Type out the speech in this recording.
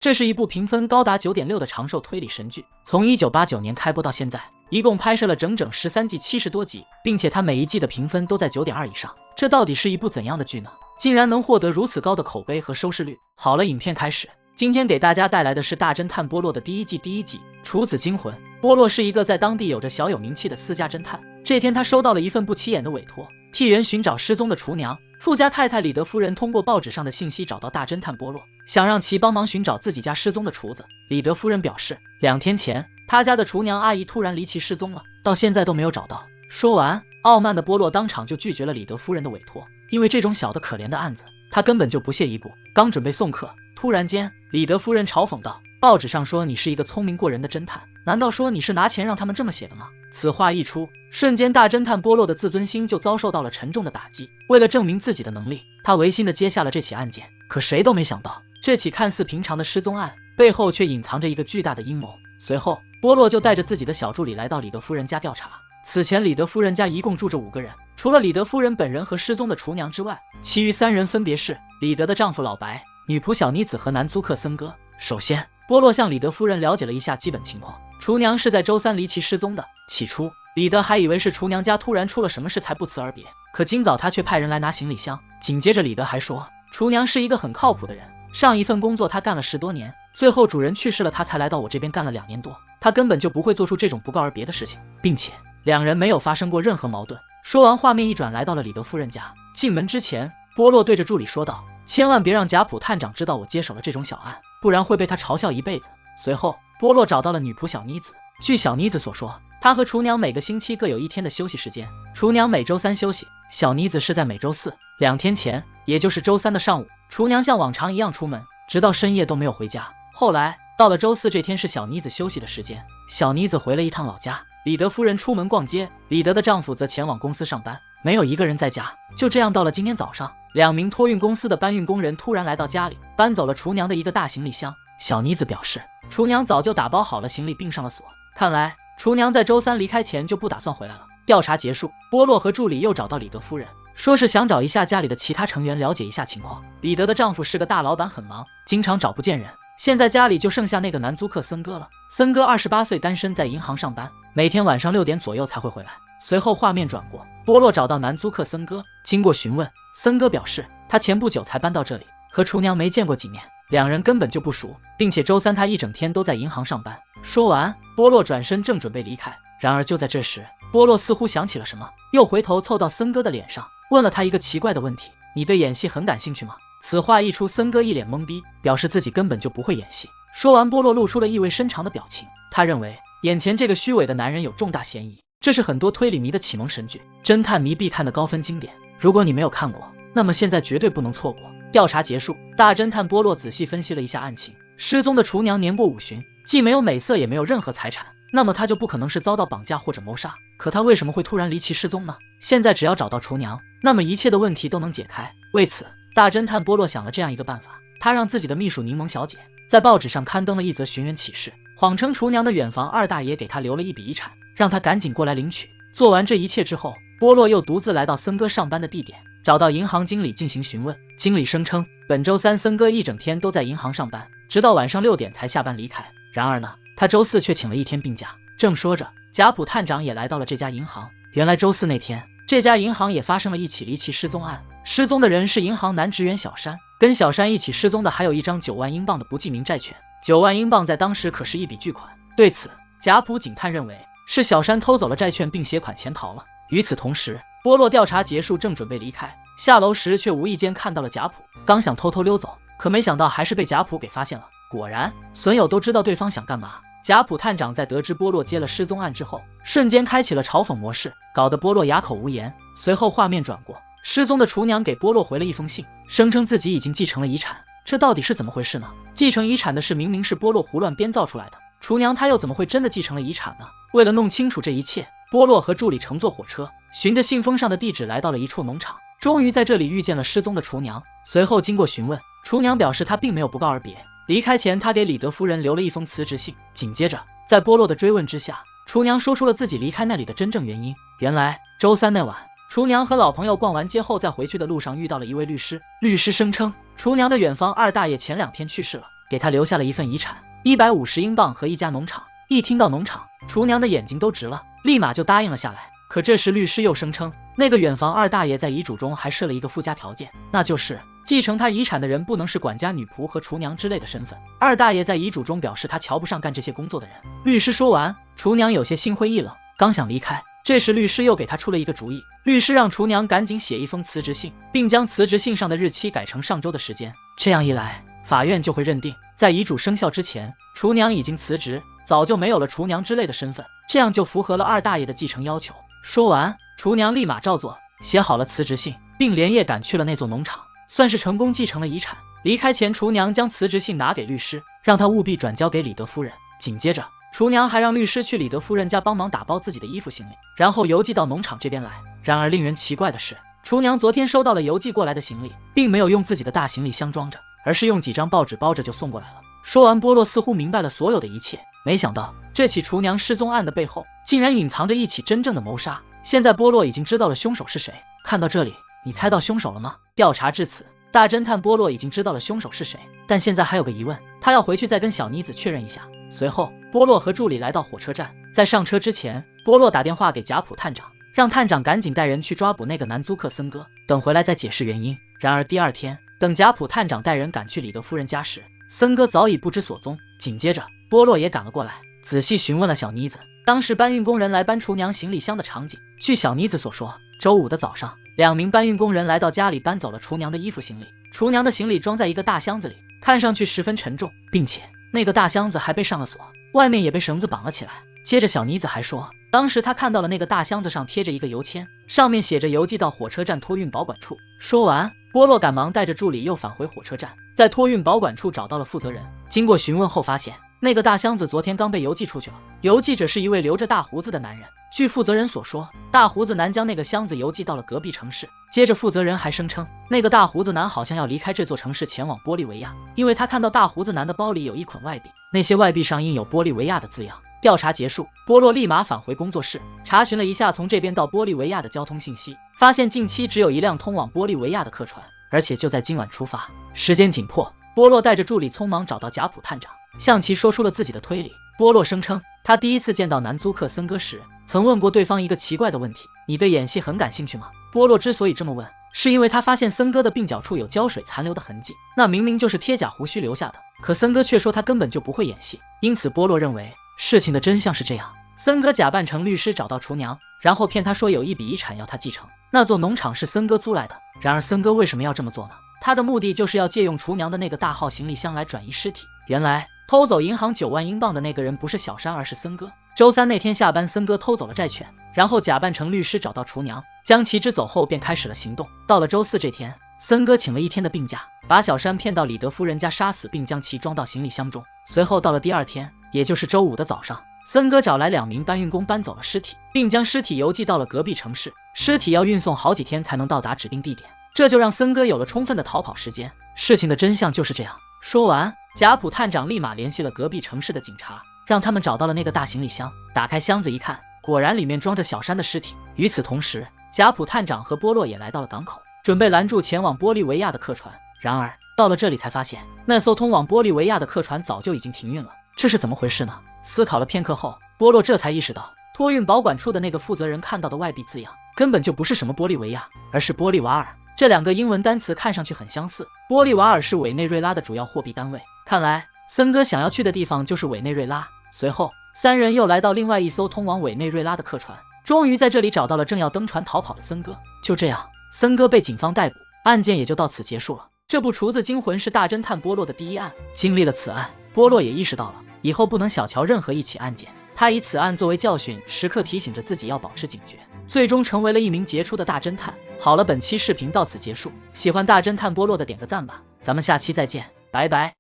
这是一部评分高达 9.6 的长寿推理神剧，从1989年开播到现在，一共拍摄了整整13季70多集，并且它每一季的评分都在 9.2 以上。这到底是一部怎样的剧呢？竟然能获得如此高的口碑和收视率。好了，影片开始。今天给大家带来的是大侦探波洛的第一季第一集《处子惊魂》。波洛是一个在当地有着小有名气的私家侦探。这天，他收到了一份不起眼的委托，替人寻找失踪的厨娘。富家太太李德夫人通过报纸上的信息找到大侦探波洛，想让其帮忙寻找自己家失踪的厨子。李德夫人表示，2天前他家的厨娘阿姨突然离奇失踪了，到现在都没有找到。说完，傲慢的波洛当场就拒绝了李德夫人的委托，因为这种小的可怜的案子，他根本就不屑一顾。刚准备送客，突然间，李德夫人嘲讽道：“报纸上说你是一个聪明过人的侦探，难道说你是拿钱让他们这么写的吗？”此话一出，瞬间大侦探波洛的自尊心就遭受到了沉重的打击。为了证明自己的能力，他违心的接下了这起案件。可谁都没想到，这起看似平常的失踪案背后却隐藏着一个巨大的阴谋。随后，波洛就带着自己的小助理来到李德夫人家调查。此前，李德夫人家一共住着5个人，除了李德夫人本人和失踪的厨娘之外，其余3人分别是李德的丈夫老白、女仆小妮子和男租客森哥。首先，波洛向李德夫人了解了一下基本情况。厨娘是在周3离奇失踪的。起初，李德还以为是厨娘家突然出了什么事才不辞而别，可今早他却派人来拿行李箱。紧接着，李德还说，厨娘是一个很靠谱的人，上一份工作他干了10多年，最后主人去世了，他才来到我这边干了2年多，他根本就不会做出这种不告而别的事情，并且2人没有发生过任何矛盾。说完，画面一转，来到了李德夫人家。进门之前，波洛对着助理说道：“千万别让贾普探长知道我接手了这种小案，不然会被他嘲笑一辈子。”随后，波洛找到了女仆小妮子。据小妮子所说，她和厨娘每个星期各有1天的休息时间，厨娘每周3休息，小妮子是在每周4。2天前，也就是周3的上午，厨娘像往常一样出门，直到深夜都没有回家。后来到了周4这天是小妮子休息的时间，小妮子回了一趟老家，李德夫人出门逛街，李德的丈夫则前往公司上班，没有一个人在家。就这样，到了今天早上，2名托运公司的搬运工人突然来到家里，搬走了厨娘的一个大行李箱。小妮子表示，厨娘早就打包好了行李并上了锁，看来厨娘在周3离开前就不打算回来了。调查结束，波洛和助理又找到李德夫人，说是想找一下家里的其他成员，了解一下情况。李德的丈夫是个大老板，很忙，经常找不见人，现在家里就剩下那个男租客森哥了。森哥28岁，单身，在银行上班，每天晚上6点左右才会回来。随后画面转过，波洛找到男租客森哥，经过询问，森哥表示他前不久才搬到这里，和厨娘没见过几面，2人根本就不熟，并且周3他一整天都在银行上班。说完，波洛转身正准备离开，然而就在这时，波洛似乎想起了什么，又回头凑到森哥的脸上，问了他一个奇怪的问题：“你对演戏很感兴趣吗？”此话一出，森哥一脸懵逼，表示自己根本就不会演戏。说完，波洛露出了意味深长的表情，他认为眼前这个虚伪的男人有重大嫌疑。这是很多推理迷的启蒙神剧，侦探迷必看的高分经典。如果你没有看过，那么现在绝对不能错过。调查结束，大侦探波洛仔细分析了一下案情。失踪的厨娘年过50旬，既没有美色也没有任何财产，那么她就不可能是遭到绑架或者谋杀。可她为什么会突然离奇失踪呢？现在只要找到厨娘，那么一切的问题都能解开。为此，大侦探波洛想了这样一个办法，他让自己的秘书柠檬小姐在报纸上刊登了一则寻人启事，谎称厨娘的远房二大爷给他留了一笔遗产，让他赶紧过来领取。做完这一切之后，波洛又独自来到森哥上班的地点，找到银行经理进行询问。经理声称，本周3森哥一整天都在银行上班，直到晚上6点才下班离开。然而呢，他周4却请了1天病假。正说着，贾普探长也来到了这家银行。原来周4那天，这家银行也发生了一起离奇失踪案。失踪的人是银行男职员小山，跟小山一起失踪的还有一张9万英镑的不记名债券。9万英镑在当时可是一笔巨款。对此，贾普警探认为是小山偷走了债券并携款潜逃了。与此同时，波洛调查结束，正准备离开，下楼时却无意间看到了贾普，刚想偷偷溜走，可没想到还是被贾普给发现了。果然，损友都知道对方想干嘛。贾普探长在得知波洛接了失踪案之后，瞬间开启了嘲讽模式，搞得波洛哑口无言。随后画面转过，失踪的厨娘给波洛回了一封信，声称自己已经继承了遗产。这到底是怎么回事呢？继承遗产的事明明是波洛胡乱编造出来的，厨娘她又怎么会真的继承了遗产呢？为了弄清楚这一切，波洛和助理乘坐火车，循着信封上的地址来到了一处农场，终于在这里遇见了失踪的厨娘。随后经过询问，厨娘表示她并没有不告而别，离开前她给李德夫人留了一封辞职信。紧接着，在波洛的追问之下，厨娘说出了自己离开那里的真正原因。原来周3那晚，厨娘和老朋友逛完街后，在回去的路上遇到了一位律师。律师声称，厨娘的远方二大爷前2天去世了，给他留下了一份遗产，150英镑和一家农场。一听到农场，厨娘的眼睛都直了，立马就答应了下来。可这时律师又声称，那个远房二大爷在遗嘱中还设了一个附加条件，那就是继承他遗产的人不能是管家、女仆和厨娘之类的身份。二大爷在遗嘱中表示他瞧不上干这些工作的人。律师说完，厨娘有些心灰意冷，刚想离开，这时律师又给他出了一个主意。律师让厨娘赶紧写一封辞职信，并将辞职信上的日期改成上周的时间，这样一来，法院就会认定在遗嘱生效之前，厨娘已经辞职，早就没有了厨娘之类的身份，这样就符合了二大爷的继承要求。说完，厨娘立马照做，写好了辞职信，并连夜赶去了那座农场，算是成功继承了遗产。离开前，厨娘将辞职信拿给律师，让他务必转交给李德夫人。紧接着，厨娘还让律师去李德夫人家帮忙打包自己的衣服行李，然后邮寄到农场这边来。然而令人奇怪的是，厨娘昨天收到了邮寄过来的行李，并没有用自己的大行李箱装着，而是用几张报纸包着就送过来了。说完，波洛似乎明白了所有的一切，没想到这起厨娘失踪案的背后竟然隐藏着一起真正的谋杀。现在波洛已经知道了凶手是谁。看到这里，你猜到凶手了吗？调查至此，大侦探波洛已经知道了凶手是谁，但现在还有个疑问，他要回去再跟小妮子确认一下。随后，波洛和助理来到火车站，在上车之前，波洛打电话给贾普探长，让探长赶紧带人去抓捕那个南租客森哥，等回来再解释原因。然而第二天，等贾普探长带人赶去李德夫人家时，森哥早已不知所踪。紧接着，波洛也赶了过来，仔细询问了小妮子当时搬运工人来搬厨娘行李箱的场景。据小妮子所说，周五的早上，2名搬运工人来到家里搬走了厨娘的衣服行李。厨娘的行李装在一个大箱子里，看上去十分沉重，并且那个大箱子还被上了锁，外面也被绳子绑了起来。接着小妮子还说，当时她看到了那个大箱子上贴着一个邮签，上面写着邮寄到火车站托运保管处。说完，波洛赶忙带着助理又返回火车站，在托运保管处找到了负责人。经过询问后发现，那个大箱子昨天刚被邮寄出去了，邮寄者是一位留着大胡子的男人。据负责人所说，大胡子男将那个箱子邮寄到了隔壁城市。接着负责人还声称，那个大胡子男好像要离开这座城市前往玻利维亚，因为他看到大胡子男的包里有一捆外币，那些外币上印有玻利维亚的字样。调查结束，波洛立马返回工作室，查询了一下从这边到玻利维亚的交通信息，发现近期只有一辆通往玻利维亚的客船，而且就在今晚出发。时间紧迫，波洛带着助理匆忙找到贾普探长，向其说出了自己的推理。波洛声称，他第一次见到南租客森哥时，曾问过对方一个奇怪的问题：你对演戏很感兴趣吗？波洛之所以这么问，是因为他发现森哥的鬓角处有胶水残留的痕迹，那明明就是贴假胡须留下的。可森哥却说他根本就不会演戏，因此波洛认为事情的真相是这样：森哥假扮成律师找到厨娘，然后骗他说有一笔遗产要他继承，那座农场是森哥租来的。然而森哥为什么要这么做呢？他的目的就是要借用厨娘的那个大号行李箱来转移尸体。原来偷走银行9万英镑的那个人不是小山，而是森哥。周三那天下班，森哥偷走了债券，然后假扮成律师找到厨娘，将其支走后便开始了行动。到了周四这天，森哥请了1天的病假，把小山骗到李德夫人家杀死，并将其装到行李箱中。随后到了第二天，也就是周五的早上，森哥找来2名搬运工搬走了尸体，并将尸体邮寄到了隔壁城市。尸体要运送好几天才能到达指定地点，这就让森哥有了充分的逃跑时间。事情的真相就是这样。说完，贾普探长立马联系了隔壁城市的警察，让他们找到了那个大行李箱。打开箱子一看，果然里面装着小山的尸体。与此同时，贾普探长和波洛也来到了港口，准备拦住前往玻利维亚的客船。然而到了这里才发现，那艘通往玻利维亚的客船早就已经停运了。这是怎么回事呢？思考了片刻后，波洛这才意识到，托运保管处的那个负责人看到的外币字样根本就不是什么玻利维亚，而是玻利瓦尔。这2个英文单词看上去很相似，玻利瓦尔是委内瑞拉的主要货币单位，看来森哥想要去的地方就是委内瑞拉。随后3人又来到另外一艘通往委内瑞拉的客船，终于在这里找到了正要登船逃跑的森哥。就这样，森哥被警方逮捕，案件也就到此结束了。这部《厨子惊魂》是大侦探波洛的第1案，经历了此案，波洛也意识到了以后不能小瞧任何一起案件。他以此案作为教训，时刻提醒着自己要保持警觉，最终成为了一名杰出的大侦探。好了，本期视频到此结束，喜欢大侦探波洛的点个赞吧，咱们下期再见，拜拜。